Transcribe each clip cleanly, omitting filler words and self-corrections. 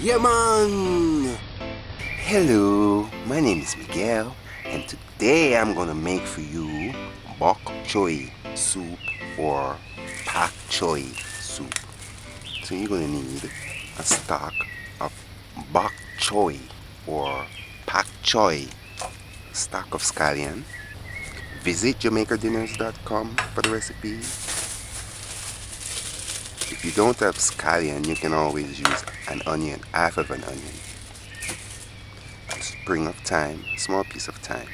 Yeah, man! Hello, my name is Miguel, and today I'm gonna make for you Bok Choy soup or Pak Choi soup. So you're gonna need a stock of Bok Choy or Pak Choi, stock of scallion. Visit JamaicaDinners.com for the recipe. If you don't have scallion, you can always use an onion, half of an onion. A spring of thyme, small piece of thyme.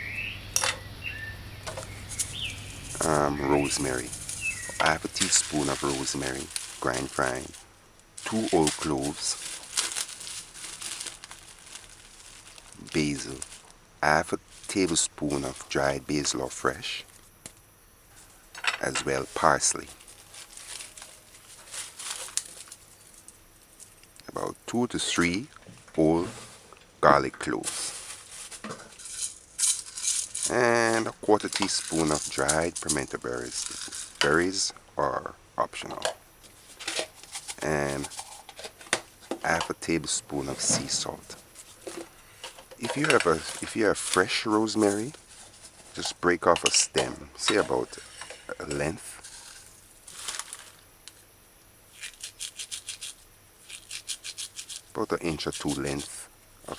Rosemary, half a teaspoon of rosemary, grind fine. 2 whole cloves. Basil, half a tablespoon of dried basil or fresh, as well parsley. About 2 to 3 whole garlic cloves. And a quarter teaspoon of dried pimento berries. Berries are optional. And half a tablespoon of sea salt. If you have fresh rosemary, just break off a stem, say about a length. About an inch or two length of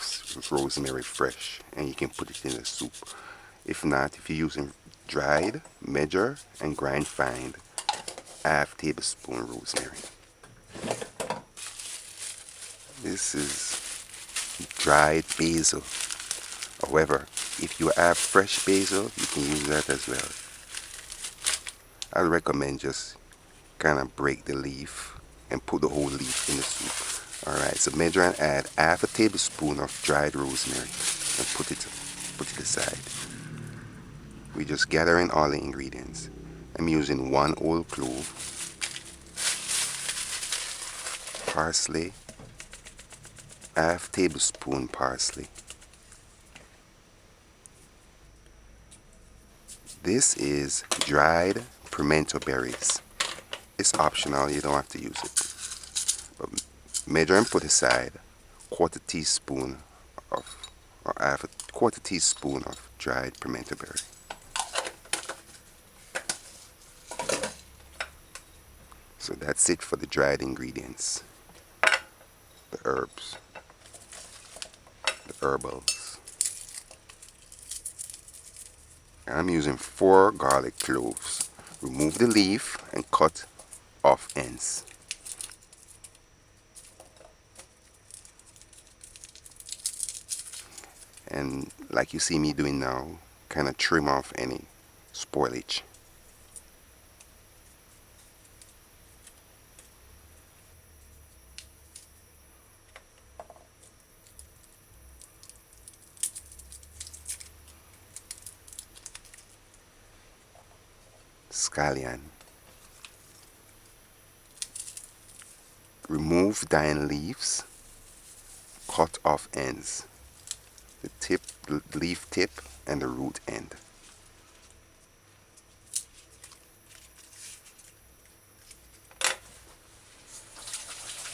rosemary fresh, and you can put it in the soup. If not, if you're using dried, measure and grind fine half tablespoon rosemary. This is dried basil. However, if you have fresh basil, you can use that as well. I recommend just kind of break the leaf and put the whole leaf in the soup. Alright, so measure and add half a tablespoon of dried rosemary and put it aside. We just gather in all the ingredients. I'm using 1 whole clove, parsley, half tablespoon parsley. This is dried pimento berries. It's optional, you don't have to use it. But measure and put aside quarter teaspoon or half a quarter teaspoon of dried pimento berry. So that's it for the dried ingredients. The herbs, the herbals. I'm using 4 garlic cloves. Remove the leaf and cut off ends. And like you see me doing now, kind of trim off any spoilage. Scallion. Remove dying leaves, cut off ends, the leaf tip and the root end.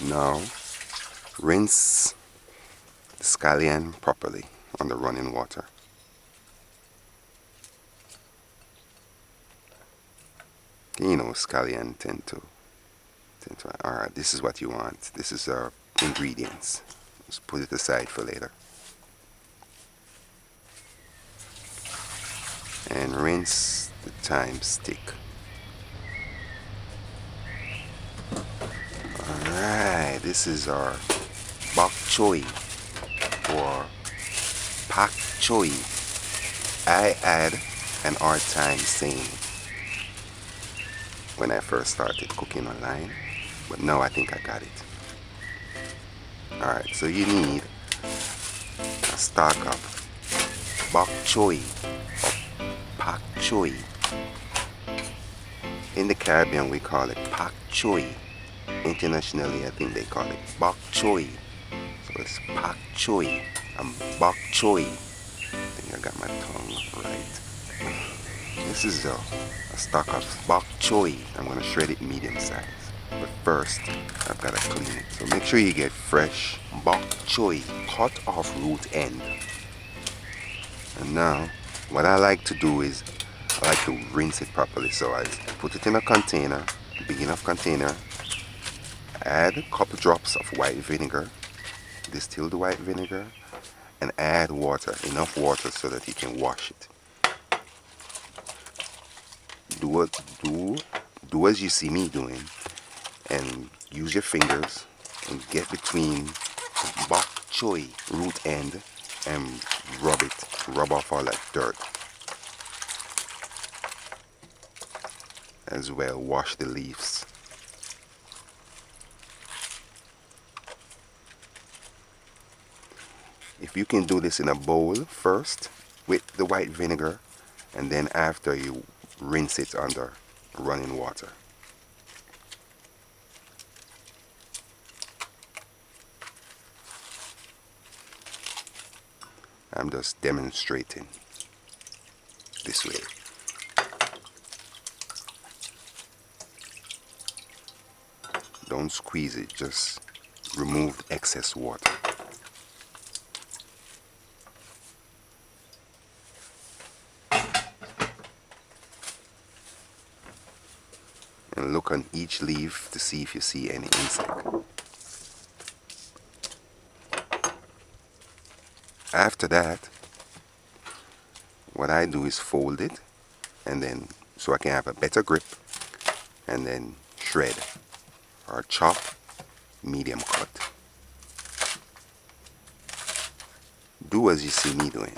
Now rinse the scallion properly on the running water. You know, scallion tend to alright, this is what you want. This is our ingredients. Just put it aside for later. And rinse the thyme stick. Alright, this is our Bok Choy or Pak Choi. I had an hard time saying when I first started cooking online, but now I think I got it. Alright, so you need a stock of Bok Choy or Pak Choi. In the Caribbean we call it Pak Choi. Internationally I think they call it Bok Choy. So it's Pak Choi and Bok Choy. I think I got my tongue right. This is a stock of Bok Choy. I'm going to shred it medium size. But first, I've got to clean it. So make sure you get fresh Bok Choy, cut off root end. And now, what I like to do is, I like to rinse it properly. So I put it in a container, big enough container, add a couple drops of white vinegar, distill the white vinegar, and add water, enough water so that you can wash it. Do as you see me doing, and use your fingers and get between the bok choy root end and rub it. Rub off all that dirt. As well, wash the leaves. If you can do this in a bowl first with the white vinegar, and then after you rinse it under running water. I'm just demonstrating this way. Don't squeeze it, just remove excess water. And look on each leaf to see if you see any insect. After that, what I do is fold it, and then so I can have a better grip, and then shred or chop, medium cut. Do as you see me doing.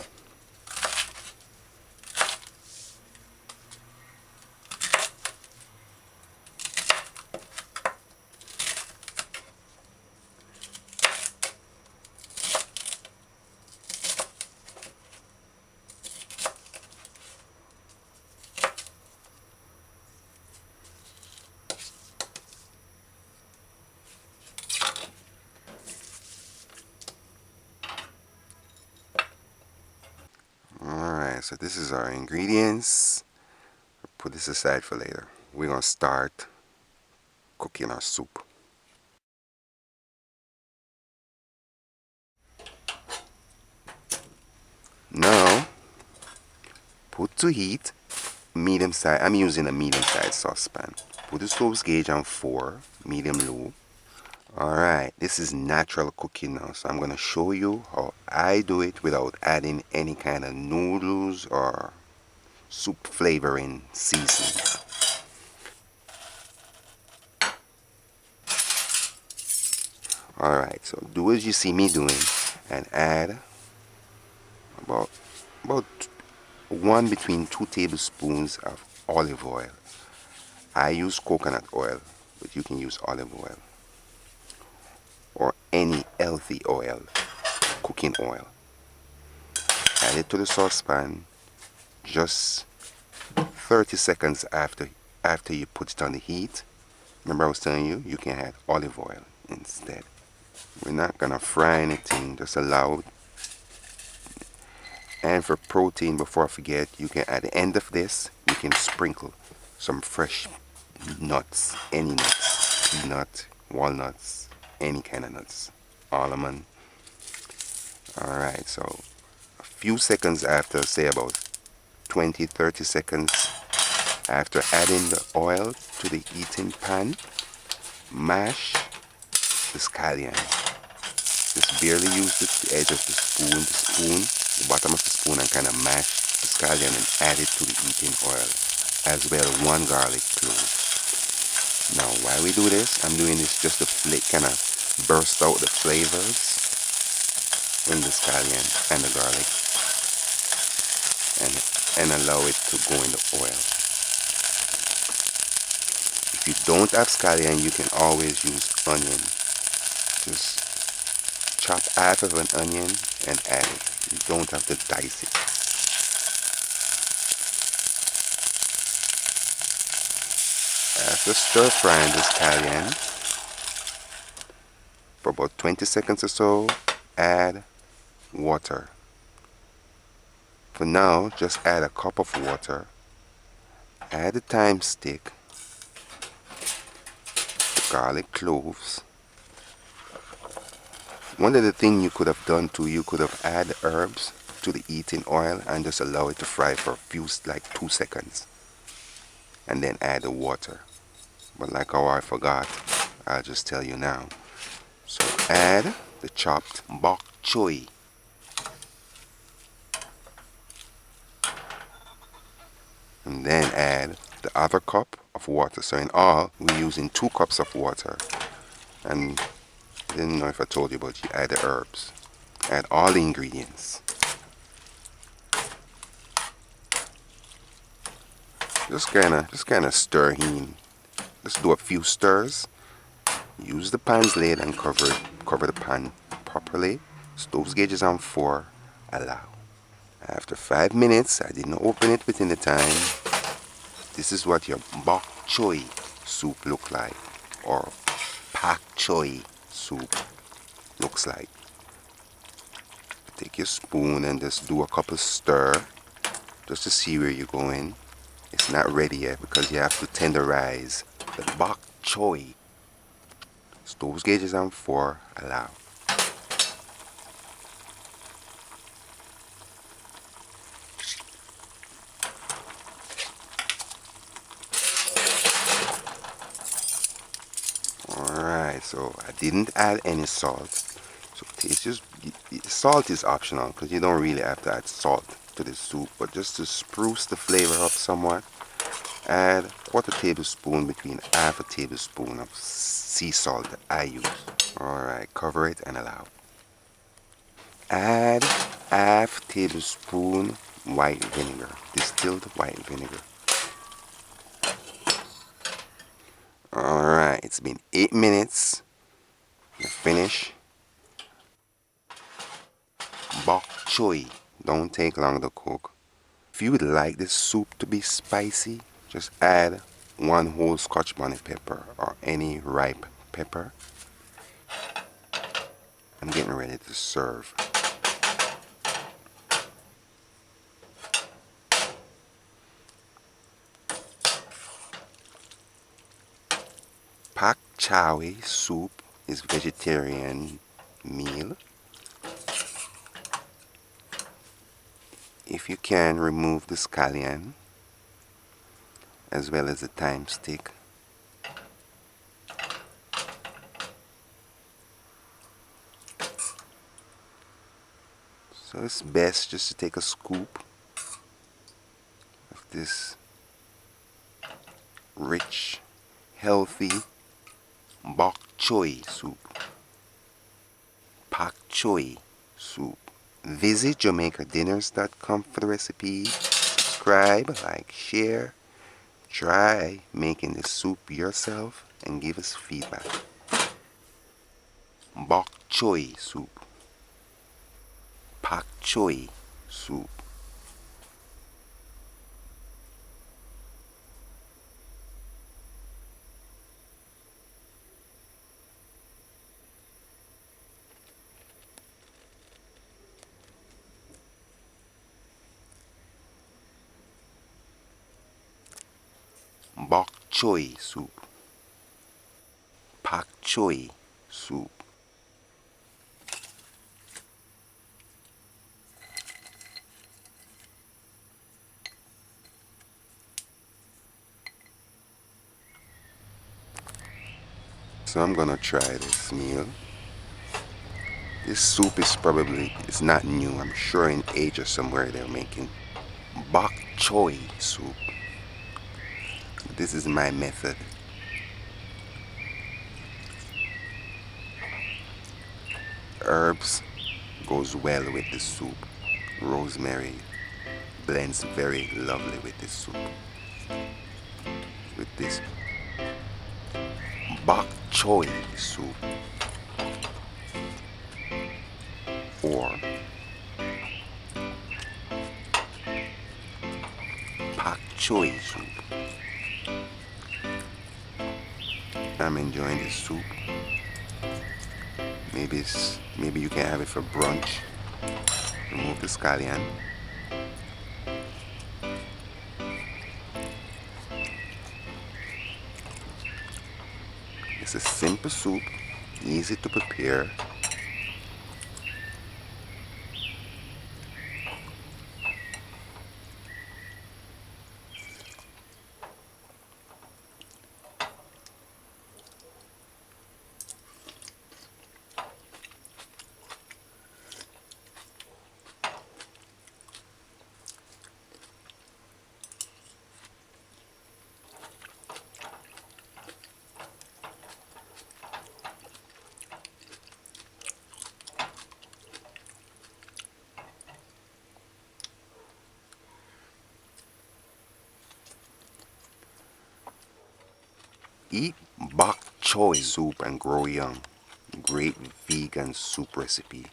Alright, so this is our ingredients. Put this aside for later. We're going to start cooking our soup. Now, put to heat, medium size. I'm using a medium size saucepan. Put the stove gauge on 4, medium low. Alright, this is natural cooking now, so I'm going to show you how I do it without adding any kind of noodles or soup flavoring seasonings. Alright, so do as you see me doing and add about 1 between 2 tablespoons of olive oil. I use coconut oil, but you can use olive oil or any healthy oil, cooking oil. Add it to the saucepan just 30 seconds after you put it on the heat. Remember I was telling you, you can add olive oil instead. We're not gonna fry anything, just allow it. And for protein, before I forget, you can at the end of this, you can sprinkle some fresh nuts, any nuts, peanut, walnuts, any kind of nuts, almond. Alright, so a few seconds after, say about 20-30 seconds after adding the oil to the heating pan, mash the scallion. Just barely use the edge of the spoon, the bottom of the spoon, and kind of mash the scallion and add it to the heating oil, as well 1 garlic clove. Now while we do this, I'm doing this just to kind of burst out the flavors in the scallion and the garlic, and allow it to go in the oil. If you don't have scallion, you can always use onion. Just chop half of an onion and add it. You don't have to dice it. After stir frying the scallion for about 20 seconds or so, add water. For now, just add a cup of water. Add the thyme stick, the garlic cloves. One of the things you could have done too, you could have added herbs to the eating oil and just allow it to fry for a few, like 2 seconds, and then add the water. But like how I forgot, I'll just tell you now. So add the chopped bok choy. And then add the other cup of water. So in all, we're using 2 cups of water. And I didn't know if I told you, but you add the herbs. Add all the ingredients. Just kinda stir in. Just do a few stirs. Use the pan's lid and cover the pan properly. Stove gauge is on 4. Allow. After 5 minutes, I didn't open it within the time. This is what your bok choy soup look like, or pak choi soup looks like. Take your spoon and just do a couple stir, just to see where you're going. It's not ready yet because you have to tenderize the bok choy. Stove gauge is on 4. Allow. Alright, so I didn't add any salt. So taste just salt is optional because you don't really have to add salt to the soup, but just to spruce the flavor up somewhat, add 1/4 tablespoon between 1/2 tablespoon of sea salt that I use. Alright, cover it and allow. Add 1/2 tablespoon white vinegar, distilled white vinegar. Alright, it's been 8 minutes. You finish. Bok choy don't take long to cook. If you would like this soup to be spicy, just add 1 whole Scotch bonnet pepper or any ripe pepper. I'm getting ready to serve. Pak Choi Soup is vegetarian meal. If you can, remove the scallion as well as the thyme stick. So it's best just to take a scoop of this rich, healthy bok choy soup. Pak Choi Soup. Visit JamaicaDinners.com for the recipe. Subscribe, like, share. Try making the soup yourself and give us feedback. Bok Choy Soup. Pak Choi Soup. Bok Choy Soup. Pak Choi Soup. So I'm gonna try this meal. This soup is probably, it's not new. I'm sure in Asia somewhere they're making bok choy soup. This is my method. Herbs goes well with the soup. Rosemary blends very lovely with this soup. With this bok choy soup, or pak choy soup. I'm enjoying this soup. Maybe you can have it for brunch. Remove the scallion. The It's a simple soup, easy to prepare. Eat Bok Choy soup and grow young. Great vegan soup recipe.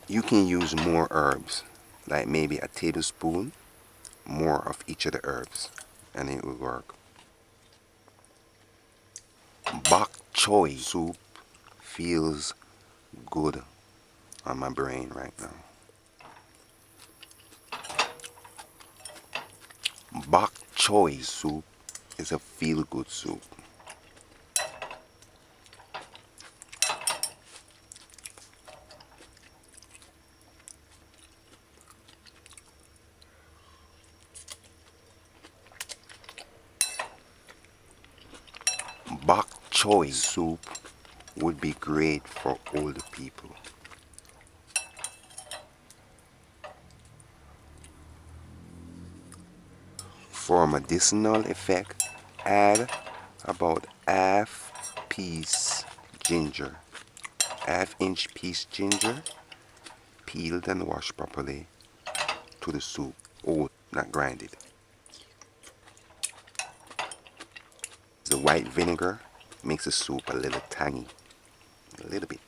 You can use more herbs, like maybe a tablespoon more of each of the herbs, and it will work. Bok choy soup feels good on my brain right now. Bok choy soup is a feel-good soup. Bok choy soup would be great for older people. For medicinal effect, add about half-inch piece ginger, peeled and washed properly, to the soup. Oat, not grinded. The white vinegar makes the soup a little tangy, a little bit.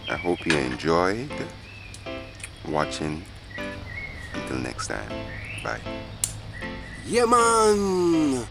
I hope you enjoyed watching. Until next time, bye. Yeah, man!